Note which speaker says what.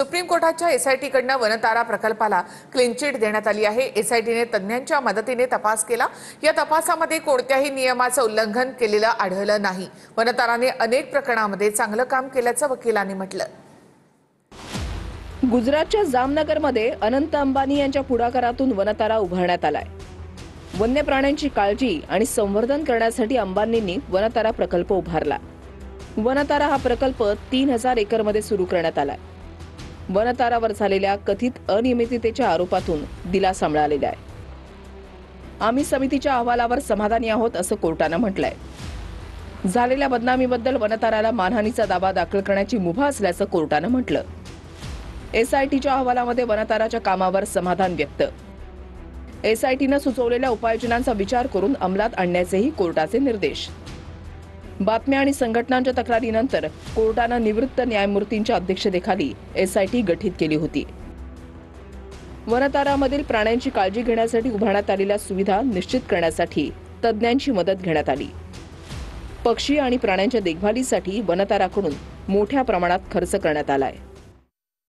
Speaker 1: Supreme कोर्टाच्या SIT कडनं वनतारा प्रकल्पाला क्लीन चिट देण्यात आली आहे। एसआयटीने तज्ञांच्या मदतीने तपास केला। या तपासामध्ये कोणत्याही नियमाचं उल्लंघन केलेलं आढळलं नाही। वनताराने अनेक प्रकरणांमध्ये चांगलं काम केल्याचं वकिलांनी म्हटलं।
Speaker 2: गुजरातच्या जामनगरमध्ये अनंत अंबानी यांच्या पुढाकारातून वनतारा उभारण्यात आलाय। वन्य प्राण्यांची काळजी आणि संवर्धन करण्यासाठी अंबानींनी वनतारा प्रकल्प उभारला। वनतारा हा प्रकल्प 3000 एकरमध्ये सुरू करण्यात आलाय। वनतारावर झालेल्या कथित अनियमिततेच्या आरोपातून दिलासा मिळालेला आहे। आम्ही समितीच्या अहवालावर समाधानी आहोत असं कोर्टानं म्हटलंय। झालेल्या बदनामीबद्दल वनताराला मानहानीचा दावा दाखल करण्याची मुभा असल्याचं कोर्टानं म्हटलं। एसआयटीच्या अहवालामध्ये वनताराच्या कामावर समाधान व्यक्त। एसआयटीनं सुचवलेल्या उपाययोजनांचा विचार करून अंमलात आणण्याचेही कोर्टाचे निर्देश। बातम्या आणि संघटनांच्या तक्रारीनंतर कोर्टानं निवृत्त न्यायमूर्तींच्या अध्यक्षतेखाली एसआयटी गठीत केली होती। वनतारामधील प्राण्यांची काळजी घेण्यासाठी उभारण्यात आलेल्या सुविधा निश्चित करण्यासाठी तज्ञांची मदत घेण्यात आली। पक्षी आणि प्राण्यांच्या देखभालीसाठी वनताराकडून मोठ्या प्रमाणात खर्च करण्यात आलाय।